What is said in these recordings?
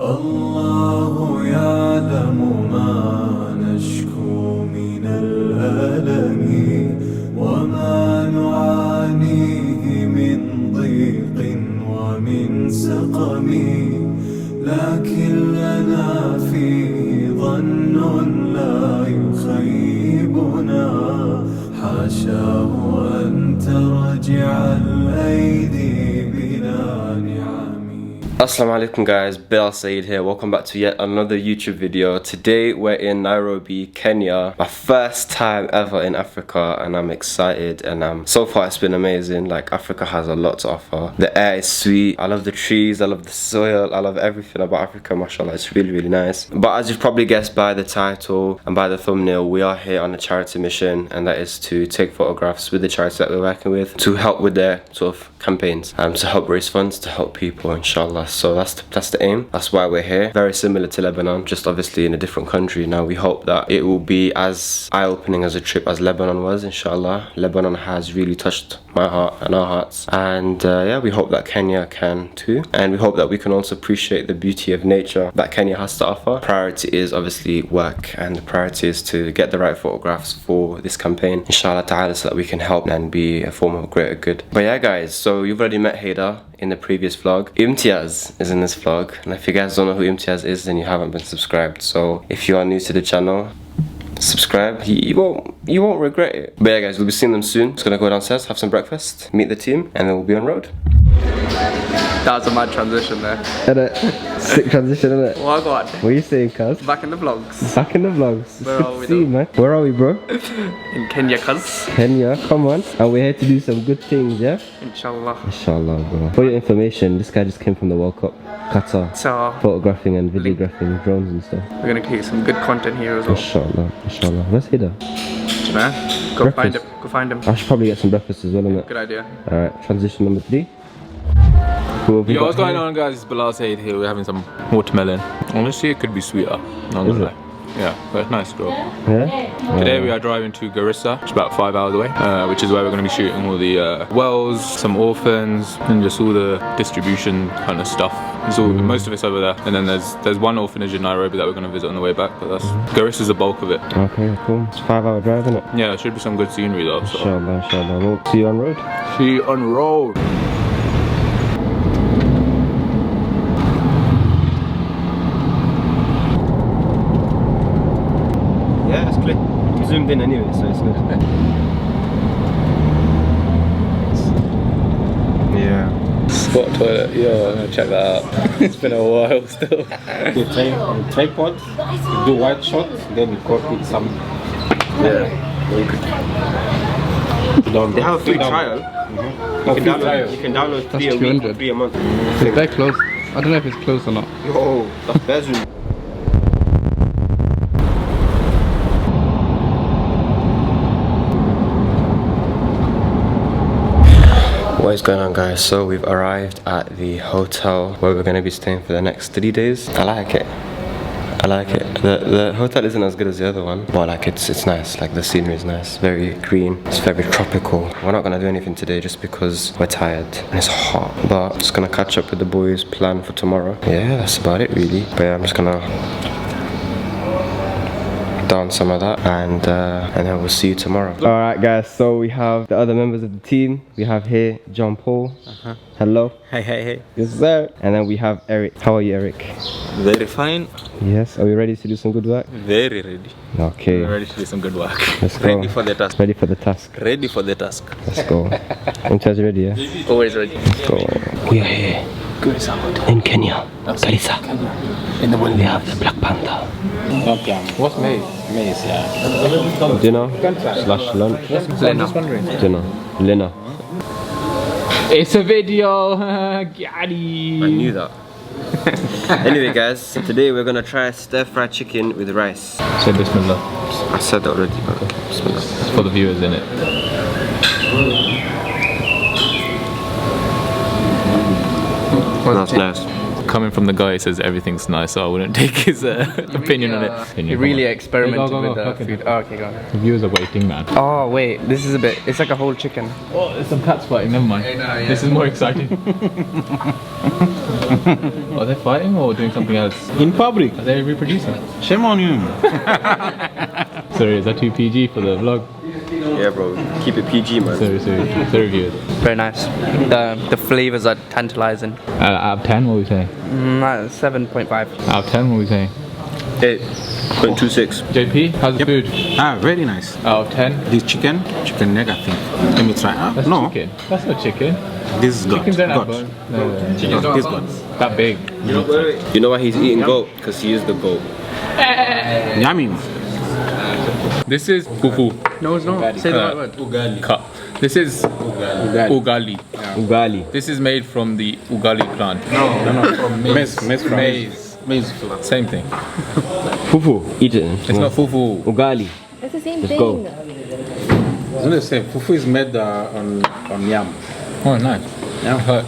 الله يعلم ما نشكو من الألم وما نعانيه من ضيق ومن سقم لكن لنا فيه ظن لا يخيبنا حاشاه أن ترجع الأيدي بلا نعم. Assalamu alaikum guys, Bilal Sayeed here. Welcome back to yet another YouTube video. Today we're in Nairobi, Kenya. My first time ever in Africa and I'm excited and so far it's been amazing. Like Africa has a lot to offer. The air is sweet. I love the trees, I love the soil, I love everything about Africa, mashallah. It's really nice. But as you've probably guessed by the title and by the thumbnail, we are here on a charity mission, and that is to take photographs with the charity that we're working with to help with their sort of campaigns, to help raise funds, to help people, inshallah. So that's the aim. That's why we're here. Very similar to Lebanon, just obviously in a different country. Now we hope that it will be as eye-opening as a trip as Lebanon was, inshallah. Lebanon has really touched my heart and our hearts, and yeah, we hope that Kenya can too, and we hope that we can also appreciate the beauty of nature that Kenya has to offer. Priority is obviously work, and the priority is to get the right photographs for this campaign, inshallah ta'ala, so that we can help and be a form of greater good. But yeah guys, so you've already met Haida in the previous vlog. Imtiaz is in this vlog, and if you guys don't know who Imtiaz is, then you haven't been subscribed. So if you are new to the channel, subscribe. You won't regret it. But yeah guys, we'll be seeing them soon. Just gonna go downstairs, have some breakfast, meet the team, and then we'll be on road. That was a mad transition there. Sick transition, innit? Oh god. What are you saying, cuz? Back in the vlogs. Back in the vlogs. Where are we See, man. Where are we, bro? In Kenya, cuz. Kenya, come on. And we're here to do some good things, yeah? Inshallah. Inshallah, bro. For your information, this guy just came from the World Cup, Qatar. So, Photographing and videographing drones and stuff. we're gonna create some good content here as well. Inshallah, inshallah. Where's Hida? Man, go Breakfast. find him. Go find him. I should probably get some breakfast as well, innit? Good idea. Alright, transition number 3. Yo, what's going on guys? It's Bilal Sayeed here. We're having some watermelon. Honestly, it could be sweeter. Not gonna lie. Yeah, but it's nice though. Yeah? Today we are driving to Garissa. It's about 5 hours away, which is where we're going to be shooting all the wells, some orphans, and just all the distribution kind of stuff. It's all, most of it's over there. And then there's one orphanage in Nairobi that we're going to visit on the way back, but that's Garissa's the bulk of it. Okay, cool. It's a 5-hour drive, isn't it? Yeah, there should be some good scenery though. So. Inshallah, inshallah. We'll see you on road. See you on road. Yeah, it's clear. You zoomed in anyway, so it's good. Yeah. Spot toilet. Yo, I'm gonna check that out. It's been a while still. You try on tripod, you do wide shot, then you copy some. Yeah. They have a free trial. You can download 3 a week, 3 a month. Is that close? I don't know if it's close or not. Yo, that's better. What is going on guys? So we've arrived at the hotel where we're going to be staying for the next 3 days. I like it. I like it. The hotel isn't as good as the other one, but like it's nice. Like the scenery is nice, very green. It's very tropical. We're not gonna do anything today just because we're tired and it's hot. But just gonna catch up with the boys, plan for tomorrow. Yeah, that's about it really. But yeah, I'm just gonna down some of that, and then we'll see you tomorrow. Alright guys, so we have the other members of the team. We have here John Paul. Hello. Hey. Yes sir. And then we have Eric. How are you, Eric? Very fine. Yes. Are we ready to do some good work? Very ready. Okay. Ready to do some good work. Let's go. Ready for the task. Ready for the task. Ready for the task. Let's go. In charge ready, yeah? Always ready. Let's go. We are here in Kenya, Garissa. In the We have the Black Panther. What's maize? Maize, yeah. Dinner slash lunch. Lena. Dinner. Lena. It's a video. Gary. I knew that. Anyway guys, so today we're gonna try stir-fried chicken with rice. Say Bismillah. I said that already, but bismillah. It's for the viewers, innit? That's nice. coming from the guy who says everything's nice, so I wouldn't take his opinion on it. He really experimented with the food. Oh, okay, go on. The viewers are waiting, man. Oh wait, this is a bit. It's like a whole chicken. Oh, there's some cats fighting. Never mind. This is more exciting. Are they fighting or doing something else? In public. Are they reproducing? Shame on you. Sorry, is that too PG for the vlog? Yeah, bro. Keep it PG, man. Sorry, viewers. Very nice. The flavors are tantalizing. Out of 10, what would we say? 7.5. Out of 10, what would we say? 8.26. JP, how's the food? Very nice. Out of 10? This chicken neck, I think. Let me try. That's no, chicken. That's not chicken. this is Chickens don't have goat. bones. No. Chickens don't This have goat. bones. That big. You know why he's eating goat? Because he is the goat. Yummy. This is fufu. No, it's not. Say the right word. Cut. This is ugali. Ugali. This is made from the ugali plant. No, from maize. Maize. Same thing. Fufu. Eat it. It's not fufu. Ugali. It's the same Let's thing. go. Isn't the same? Fufu is made on yam. Oh, nice. Yeah.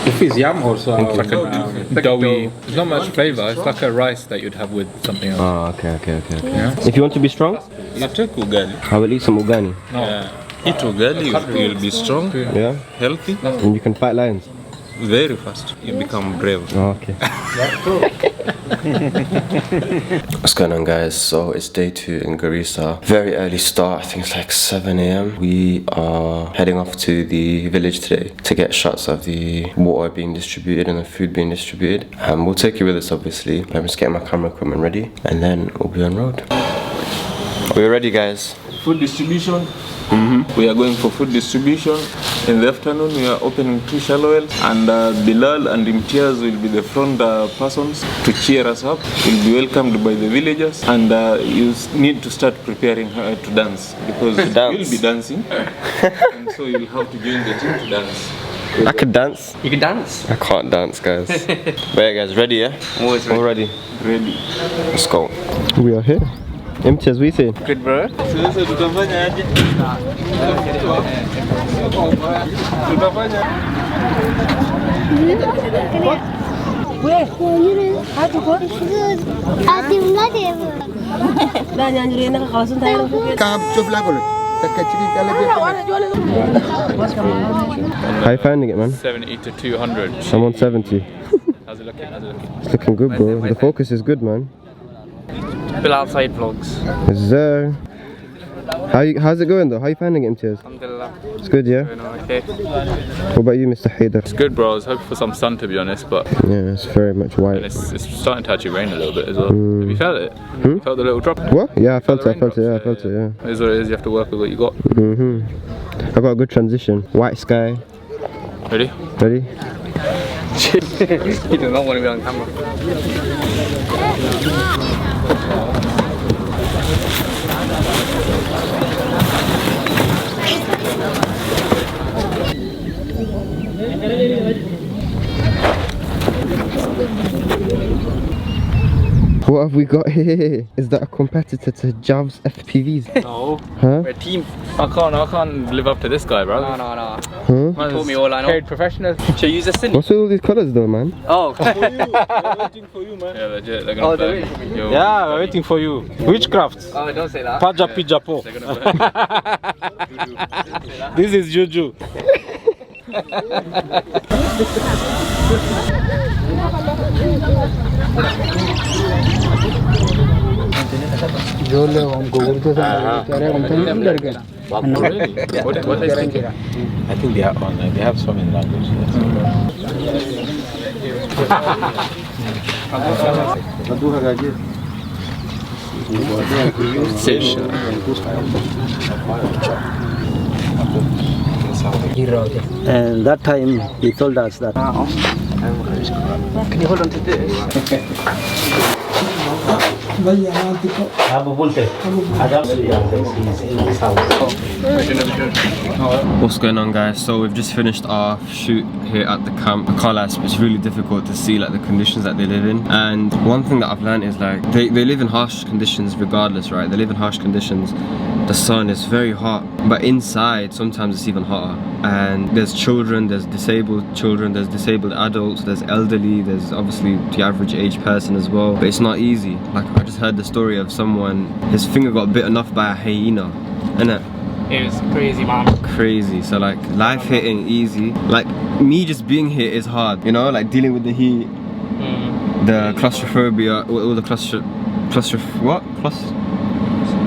Fufu is yam also. It's like a doughy. There's not much flavor. It's like a rice that you'd have with something else. Oh, okay. Yeah? If you want to be strong, You take ugali. I will eat some ugali. Eat ugali, you'll be strong, Yeah? healthy, And you can fight lions. very fast. You become brave. Oh, okay. What's going on, guys? So it's day 2 in Garissa. Very early start. I think it's like 7 a.m. We are heading off to the village today to get shots of the water being distributed and the food being distributed. We'll take you with us, obviously. I'm just getting my camera equipment ready and then we'll be on road. We're ready, guys. Food distribution. We are going for food distribution. In the afternoon, we are opening 2 shallow wells, and Bilal and Imtiaz will be the front persons to cheer us up. We'll be welcomed by the villagers, and you need to start preparing to dance because you'll be dancing, and so you'll have to join the team to dance. I could dance. You can dance. I can't dance, guys. But yeah, guys, ready, yeah? Always ready. All ready. Ready. Let's go. We are here. Empty as we say. Good, bro. How you finding it, man? 70 to 200. I'm on 70. How's it looking? It's looking good, bro. The focus is good, man. Bilal Sayeed vlogs. Is there? How's it going though? How you finding it, MTS? Alhamdulillah. It's good, yeah? Okay. What about you, Mr. Haider? It's good, bro. I was hoping for some sun, to be honest, but Yeah, it's very much white. it's starting to actually rain a little bit as well. Have you felt it? You felt the little drop? What? Yeah, I felt it, raindrops? yeah, I felt it, yeah. It is what it is. You have to work with what you got. I got a good transition. White sky. Ready? Ready? He does not want to be on camera. What have we got here? Is that a competitor to Jav's FPVs? No. Huh? We're a team. I can't live up to this guy, bro. No. Huh? You told me all I know. Paid professional. Should I use a sin? What's with all these colours though, man? Oh. Yeah, legit. They're gonna they're burn waiting you. Yo. Yeah, we're waiting for you. Witchcraft. Oh, don't say that. Paja pijapo. They're gonna burn. This is Juju. Really? What are they thinking? I think they are on. They have so many languages. And that time he told us that Can you hold on to this? What's going on, guys? So we've just finished our shoot here at the camp. I can't lie, it's really difficult to see like the conditions that they live in. And one thing that I've learned is like they live in harsh conditions regardless, right? They live in harsh conditions. The sun is very hot, but inside sometimes it's even hotter. And there's children, there's disabled children, there's disabled adults, there's elderly, there's obviously the average age person as well. But it's not easy. Like I just heard the story of someone, his finger got bitten off by a hyena, innit? It was crazy, man. Crazy. So like life here ain't easy. Like me just being here is hard, you know, like dealing with the heat, the claustrophobia, all the claustrophobia.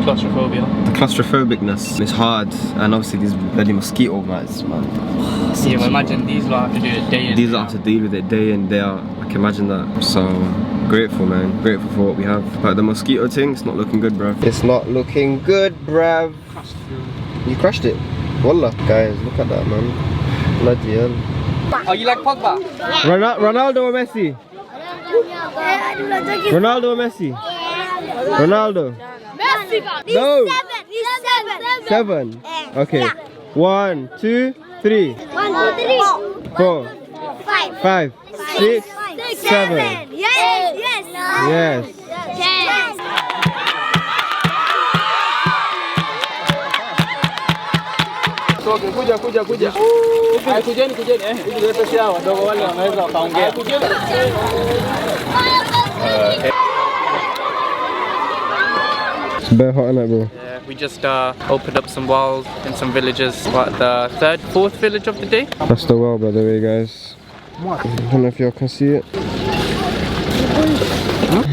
The claustrophobicness is hard, and obviously these bloody mosquito bites, man. Yeah, well, imagine these lot have to do it day in. These lot have to deal with it day in, day out. I can imagine that. So grateful, man. Grateful for what we have. But the mosquito thing, it's not looking good, bruv. It's not looking good, bruv. You crushed it. Wallah. Guys, look at that, man. Bloody hell. Oh, you like Pogba? Ronaldo or Messi? Ronaldo or Messi? Ronaldo. No. Seven. Okay. 1, 2, 3. 4. 5. 6. 7. Yes. Kuja. Kujeni. Ili lete shia wadogo wale wanaweza wakaongea. Bare hot in it, bro. Yeah, we just opened up some wells in some villages. What, the fourth village of the day? That's the well, by the way, guys. I don't know if y'all can see it.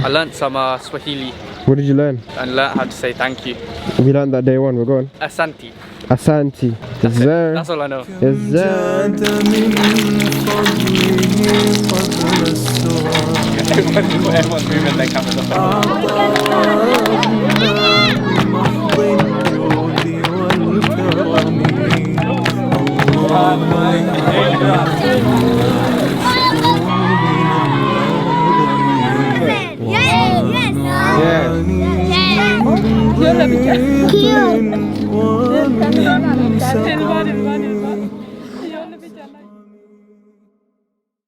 I learnt some Swahili What did you learn? and learnt how to say thank you. We learned that day one. We're going. Asante. Asante. Yes, sir. That's all I know. Yes, sir. Everyone's moving their cameras up.